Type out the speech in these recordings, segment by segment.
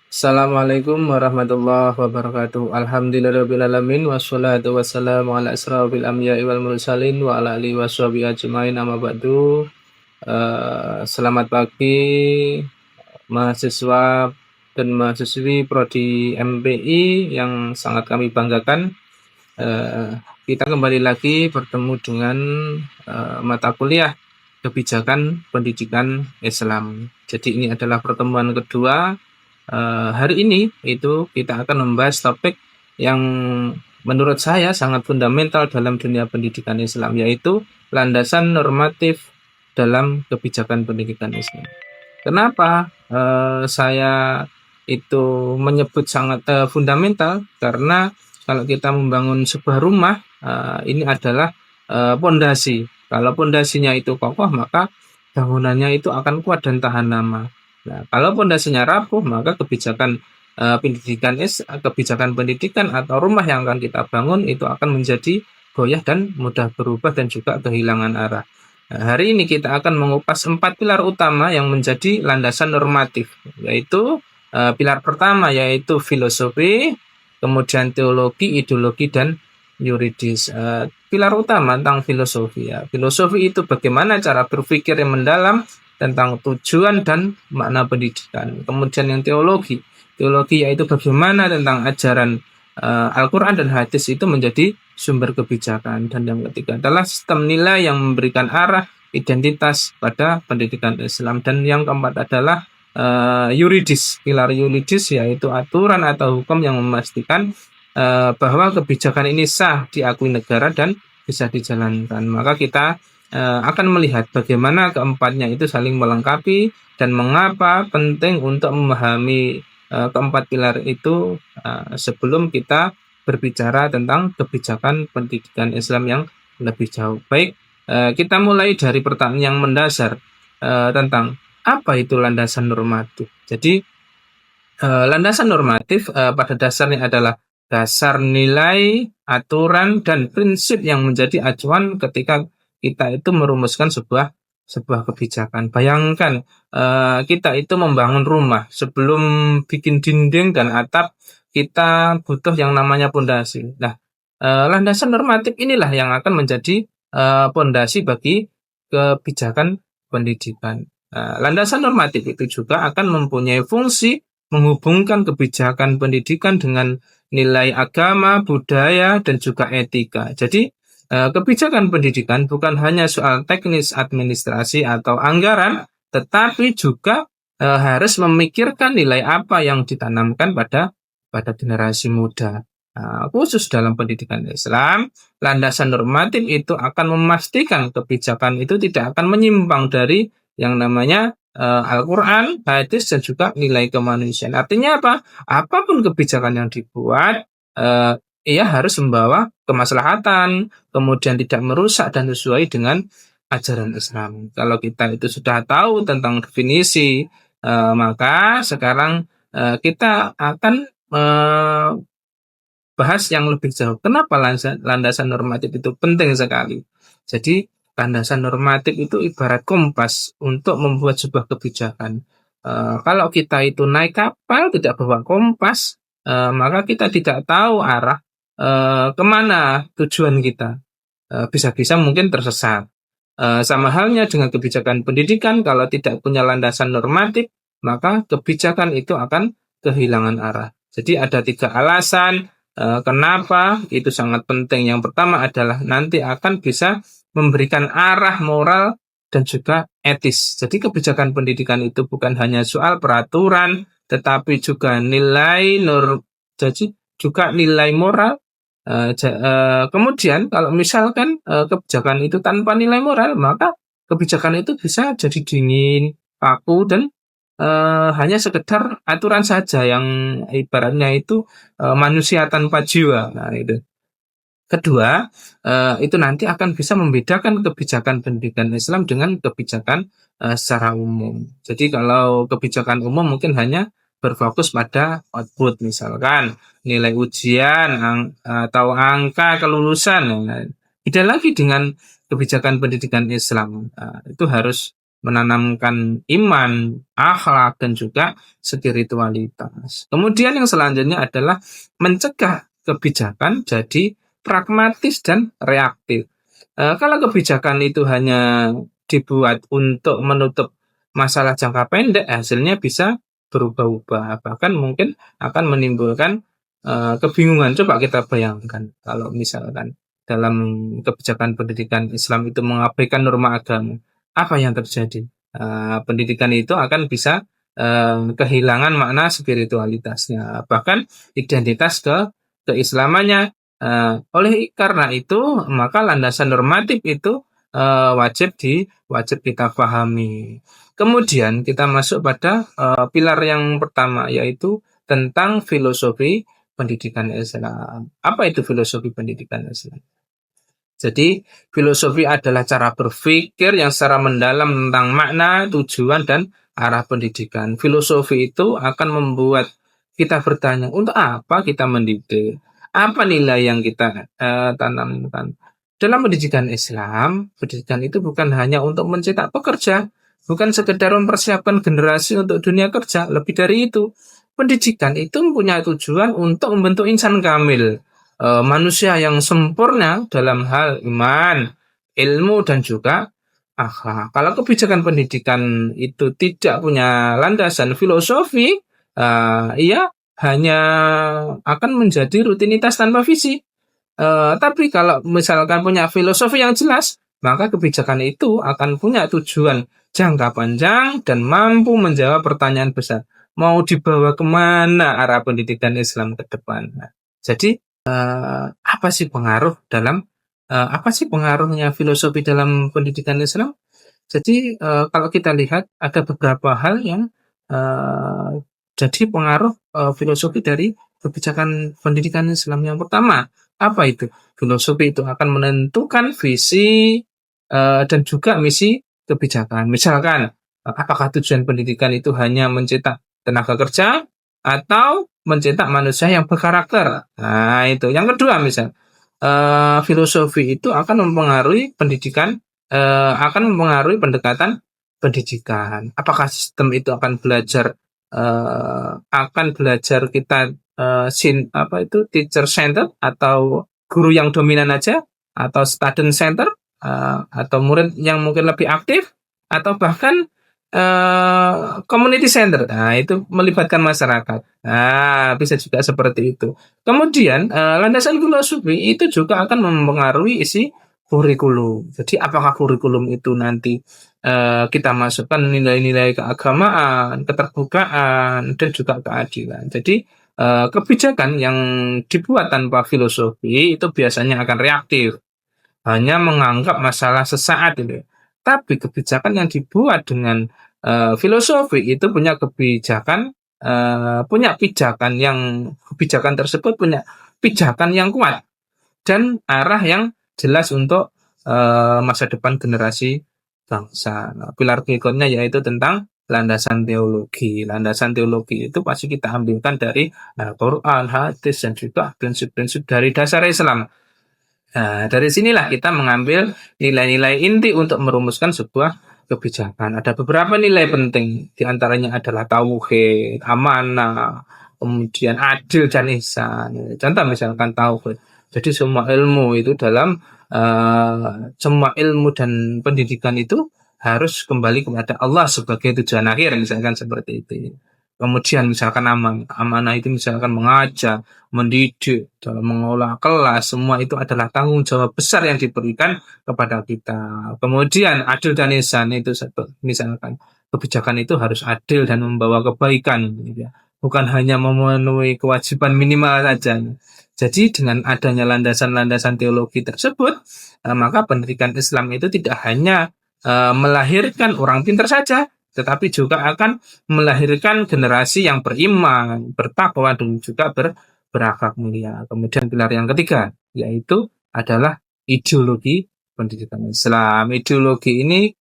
Assalamualaikum warahmatullahi wabarakatuh. Alhamdulillahirrabbilalamin. Wassalatu wassalamu ala asrafil anbiya'i wal mursalin wa ala alihi washabihi ajmain amma ba'du. Selamat pagi mahasiswa dan mahasiswi Prodi MPI yang sangat kami banggakan. Eh, kita kembali lagi bertemu dengan mata kuliah kebijakan pendidikan Islam. Jadi ini adalah pertemuan kedua. Hari ini itu kita akan membahas topik yang menurut saya sangat fundamental dalam dunia pendidikan Islam, yaitu landasan normatif dalam kebijakan pendidikan Islam. Kenapa saya itu menyebut sangat fundamental? Karena kalau kita membangun sebuah rumah, ini adalah pondasi. Kalau pondasinya itu kokoh, maka bangunannya itu akan kuat dan tahan lama. Nah, kalau pondasinya rapuh, maka kebijakan pendidikan atau rumah yang akan kita bangun itu akan menjadi goyah dan mudah berubah dan juga kehilangan arah. Nah, hari ini kita akan mengupas 4 pilar utama yang menjadi landasan normatif, yaitu pilar pertama yaitu filosofi, kemudian teologi, ideologi, dan yuridis. Pilar utama tentang filosofi ya. Filosofi itu bagaimana cara berpikir yang mendalam tentang tujuan dan makna pendidikan. Kemudian yang teologi, teologi yaitu bagaimana tentang ajaran Al-Quran dan hadis itu menjadi sumber kebijakan. Dan yang ketiga adalah sistem nilai yang memberikan arah identitas pada pendidikan Islam. Dan yang keempat adalah yuridis, pilar yuridis yaitu aturan atau hukum yang memastikan bahwa kebijakan ini sah diakui negara dan bisa dijalankan. Maka kita akan melihat bagaimana keempatnya itu saling melengkapi dan mengapa penting untuk memahami keempat pilar itu sebelum kita berbicara tentang kebijakan pendidikan Islam yang lebih jauh. Baik, kita mulai dari pertanyaan yang mendasar tentang apa itu landasan normatif. Jadi, landasan normatif pada dasarnya adalah dasar nilai, aturan, dan prinsip yang menjadi acuan ketika kita itu merumuskan sebuah kebijakan. Bayangkan kita itu membangun rumah, sebelum bikin dinding dan atap, kita butuh yang namanya pondasi. Nah, landasan normatif inilah yang akan menjadi pondasi bagi kebijakan pendidikan. Landasan normatif itu juga akan mempunyai fungsi menghubungkan kebijakan pendidikan dengan nilai agama, budaya, dan juga etika. Jadi, kebijakan pendidikan bukan hanya soal teknis administrasi atau anggaran, tetapi juga harus memikirkan nilai apa yang ditanamkan pada generasi muda. Khusus dalam pendidikan Islam, landasan normatif itu akan memastikan kebijakan itu tidak akan menyimpang dari yang namanya Al-Quran, hadis, dan juga nilai kemanusiaan. Artinya apa? Apapun kebijakan yang dibuat, ia harus membawa kemaslahatan, kemudian tidak merusak dan sesuai dengan ajaran Islam. Kalau kita itu sudah tahu tentang definisi, maka sekarang kita akan bahas yang lebih jauh. Kenapa landasan normatif itu penting sekali? Jadi, landasan normatif itu ibarat kompas untuk membuat sebuah kebijakan. Kalau kita itu naik kapal tidak bawa kompas, maka kita tidak tahu arah kemana tujuan kita. Bisa-bisa mungkin tersesat. Sama halnya dengan kebijakan pendidikan, kalau tidak punya landasan normatif, maka kebijakan itu akan kehilangan arah. Jadi ada 3 alasan kenapa itu sangat penting. Yang pertama adalah nanti akan bisa memberikan arah moral dan juga etis. Jadi kebijakan pendidikan itu bukan hanya soal peraturan, tetapi juga jadi juga nilai moral. Kemudian kalau misalkan kebijakan itu tanpa nilai moral, maka kebijakan itu bisa jadi dingin, kaku, dan hanya sekedar aturan saja yang ibaratnya itu manusia tanpa jiwa. Nah, itu. Kedua, itu nanti akan bisa membedakan kebijakan pendidikan Islam dengan kebijakan secara umum. Jadi kalau kebijakan umum mungkin hanya berfokus pada output, misalkan nilai ujian atau angka kelulusan. Nah, beda lagi dengan kebijakan pendidikan Islam. Itu harus menanamkan iman, akhlak, dan juga spiritualitas. Kemudian yang selanjutnya adalah mencegah kebijakan jadi pragmatis dan reaktif. Kalau kebijakan itu hanya dibuat untuk menutup masalah jangka pendek, hasilnya bisa berubah-ubah, bahkan mungkin akan menimbulkan kebingungan. Coba kita bayangkan kalau misalkan dalam kebijakan pendidikan Islam itu mengabaikan norma agama, apa yang terjadi? Pendidikan itu akan bisa kehilangan makna spiritualitasnya, bahkan identitas keislamannya. Oleh karena itu, maka landasan normatif itu wajib kita pahami. Kemudian kita masuk pada pilar yang pertama, yaitu tentang filosofi pendidikan Islam. Apa itu filosofi pendidikan Islam? Jadi, filosofi adalah cara berpikir yang secara mendalam tentang makna, tujuan, dan arah pendidikan. Filosofi itu akan membuat kita bertanya, untuk apa kita mendidik? Apa nilai yang kita tanamkan? Dalam pendidikan Islam, pendidikan itu bukan hanya untuk mencetak pekerja, bukan sekedar mempersiapkan generasi untuk dunia kerja. Lebih dari itu, pendidikan itu mempunyai tujuan untuk membentuk insan kamil, manusia yang sempurna dalam hal iman, ilmu, dan juga akhlak. Kalau kebijakan pendidikan itu tidak punya landasan filosofi, ia hanya akan menjadi rutinitas tanpa visi. Tapi kalau misalkan punya filosofi yang jelas, maka kebijakan itu akan punya tujuan jangka panjang dan mampu menjawab pertanyaan besar. Mau dibawa kemana arah pendidikan Islam ke depan? Nah, jadi apa sih pengaruhnya filosofi dalam pendidikan Islam? Jadi kalau kita lihat ada beberapa hal yang uh, jadi pengaruh filosofi dari kebijakan pendidikan Islam. Yang pertama, apa itu? Filosofi itu akan menentukan visi dan juga misi kebijakan. Misalkan, apakah tujuan pendidikan itu hanya mencetak tenaga kerja atau mencetak manusia yang berkarakter? Nah, itu. Yang kedua, misal, filosofi itu akan mempengaruhi pendidikan, akan mempengaruhi pendekatan pendidikan. Apakah sistem itu akan belajar kita apa itu teacher center atau guru yang dominan aja, atau student center, atau murid yang mungkin lebih aktif, atau bahkan community center. Nah, itu melibatkan masyarakat. Nah, bisa juga seperti itu. Kemudian, landasan filosofi itu juga akan mempengaruhi isi kurikulum. Jadi, apakah kurikulum itu nanti kita masukkan nilai-nilai keagamaan, keterbukaan, dan juga keadilan. Jadi, kebijakan yang dibuat tanpa filosofi itu biasanya akan reaktif, hanya menganggap masalah sesaat itu. Tapi kebijakan yang dibuat dengan filosofi itu kebijakan tersebut punya pijakan yang kuat dan arah yang jelas untuk masa depan generasi bangsa. Nah, pilar berikutnya yaitu tentang landasan teologi. Landasan teologi itu pasti kita ambilkan dari Al-Quran, hadis, dan juga prinsip-prinsip dari dasar Islam. Nah, dari sinilah kita mengambil nilai-nilai inti untuk merumuskan sebuah kebijakan. Ada beberapa nilai penting, di antaranya adalah tauhid, amanah, kemudian adil dan ihsan. Contoh misalkan tauhid. Jadi semua ilmu dan pendidikan itu harus kembali kepada Allah sebagai tujuan akhir, misalkan seperti itu. Kemudian misalkan amanah itu misalkan mengajar, mendidik, dalam mengolah kelas, semua itu adalah tanggung jawab besar yang diberikan kepada kita. Kemudian adil dan ihsan itu misalkan kebijakan itu harus adil dan membawa kebaikan, gitu ya. Bukan hanya memenuhi kewajiban minimal saja. Jadi dengan adanya landasan-landasan teologi tersebut, maka pendidikan Islam itu tidak hanya melahirkan orang pintar saja, tetapi juga akan melahirkan generasi yang beriman, bertakwa, dan juga berakhlak mulia. Kemudian pilar yang ketiga, yaitu adalah ideologi pendidikan Islam. Ideologi ini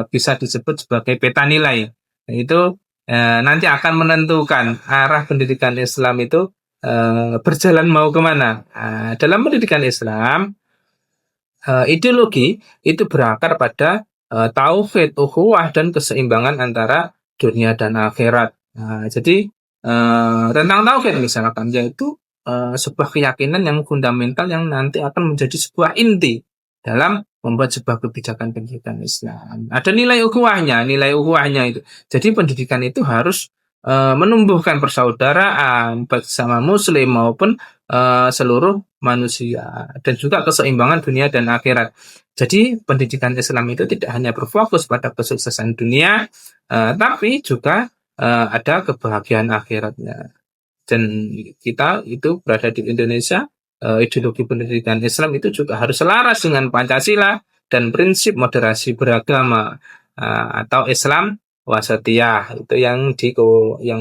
bisa disebut sebagai peta nilai, yaitu nanti akan menentukan arah pendidikan Islam itu berjalan mau kemana. Dalam pendidikan Islam, ideologi itu berakar pada tauhid, ukhuwah, dan keseimbangan antara dunia dan akhirat. Nah, jadi tentang tauhid misalkan, yaitu sebuah keyakinan yang fundamental yang nanti akan menjadi sebuah inti dalam membuat sebuah kebijakan pendidikan Islam. Ada nilai ukhuwahnya itu. Jadi pendidikan itu harus menumbuhkan persaudaraan bersama Muslim maupun seluruh manusia dan juga keseimbangan dunia dan akhirat. Jadi pendidikan Islam itu tidak hanya berfokus pada kesuksesan dunia, tapi juga ada kebahagiaan akhiratnya. Dan kita itu berada di Indonesia, ideologi pendidikan Islam itu juga harus selaras dengan Pancasila dan prinsip moderasi beragama atau Islam wasatiyah itu yang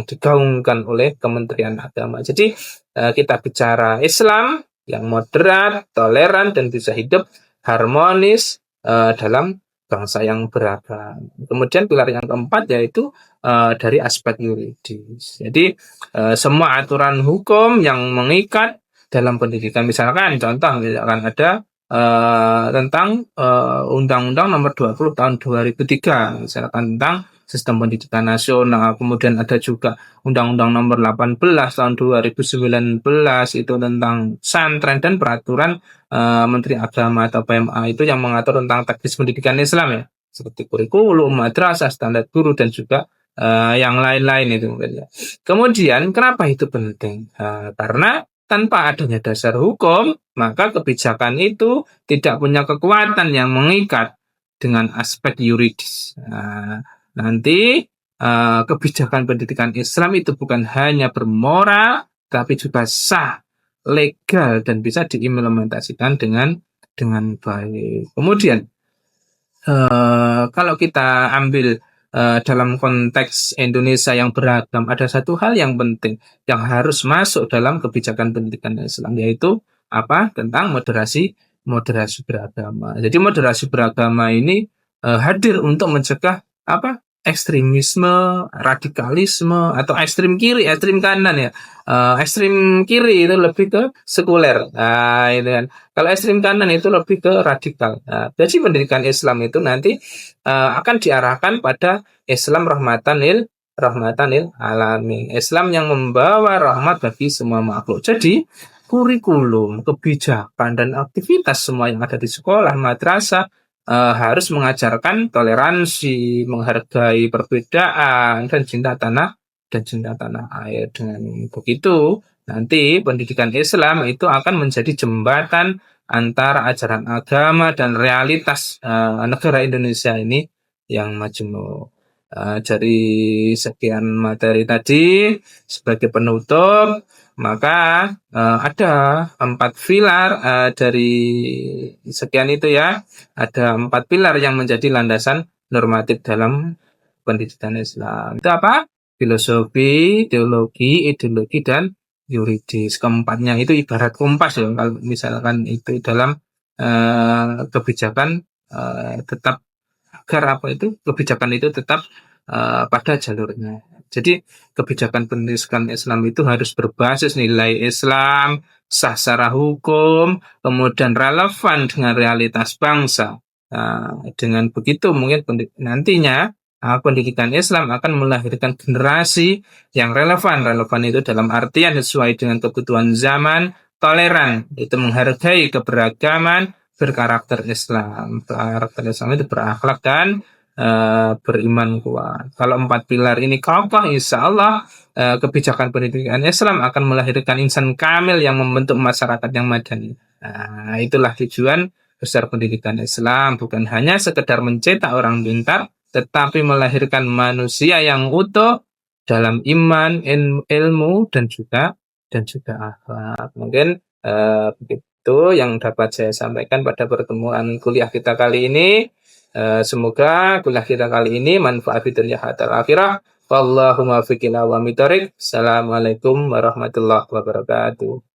digaungkan oleh Kementerian Agama. Jadi kita bicara Islam yang moderat, toleran, dan bisa hidup harmonis dalam bangsa yang beragam. Kemudian pilar yang keempat yaitu dari aspek yuridis. Jadi semua aturan hukum yang mengikat dalam pendidikan, misalkan ada tentang Undang-Undang Nomor 20 Tahun 2003, misalkan tentang sistem pendidikan nasional. Kemudian ada juga Undang-Undang Nomor 18 Tahun 2019 itu tentang pesantren, dan peraturan Menteri Agama atau PMA itu yang mengatur tentang teknis pendidikan Islam ya, seperti kurikulum, madrasah, standar guru, dan juga yang lain-lain itu. Kemudian kenapa itu penting? Karena tanpa adanya dasar hukum, maka kebijakan itu tidak punya kekuatan yang mengikat dengan aspek yuridis. Nanti kebijakan pendidikan Islam itu bukan hanya bermoral, tapi juga sah, legal, dan bisa diimplementasikan dengan baik. Kemudian kalau kita ambil dalam konteks Indonesia yang beragam, ada satu hal yang penting yang harus masuk dalam kebijakan pendidikan Islam, yaitu apa? Tentang moderasi beragama. Jadi moderasi beragama ini hadir untuk mencegah apa? Ekstremisme, radikalisme, atau ekstrem kiri, ekstrem kanan ya. Ekstrem kiri itu lebih ke sekuler. Nah, itu kan. Kalau ekstrem kanan itu lebih ke radikal. Nah, jadi pendidikan Islam itu nanti akan diarahkan pada Islam rahmatan lil alamin. Islam yang membawa rahmat bagi semua makhluk. Jadi kurikulum, kebijakan, dan aktivitas semua yang ada di sekolah, madrasah harus mengajarkan toleransi, menghargai perbedaan, dan cinta tanah air. Dengan begitu, nanti pendidikan Islam itu akan menjadi jembatan antara ajaran agama dan realitas negara Indonesia ini yang majemuk. Dari sekian materi tadi, sebagai penutup, maka ada 4 pilar dari sekian itu ya. Ada 4 pilar yang menjadi landasan normatif dalam pendidikan Islam. Itu apa? Filosofi, teologi, ideologi, dan yuridis. Keempatnya itu ibarat kompas ya. Kalau misalkan itu dalam kebijakan tetap agar kebijakan itu tetap pada jalurnya. Jadi kebijakan pendidikan Islam itu harus berbasis nilai Islam, sah secara hukum, kemudian relevan dengan realitas bangsa. Dengan begitu mungkin nantinya pendidikan Islam akan melahirkan generasi yang relevan. Relevan itu dalam artian sesuai dengan kebutuhan zaman, toleran, itu menghargai keberagaman, berkarakter Islam. Karakter Islam itu berakhlak dan beriman kuat. Kalau 4 pilar ini kokoh, insya Allah kebijakan pendidikan Islam akan melahirkan insan kamil yang membentuk masyarakat yang madani. Itulah tujuan besar pendidikan Islam, bukan hanya sekedar mencetak orang pintar, tetapi melahirkan manusia yang utuh dalam iman, ilmu, dan juga akhlak. Mungkin begitu yang dapat saya sampaikan pada pertemuan kuliah kita kali ini. Semoga kuliah kita kali ini manfaat fi dunya hatta akhirah. Wallahumma fiqina wa mitarik. Assalamualaikum warahmatullahi wabarakatuh.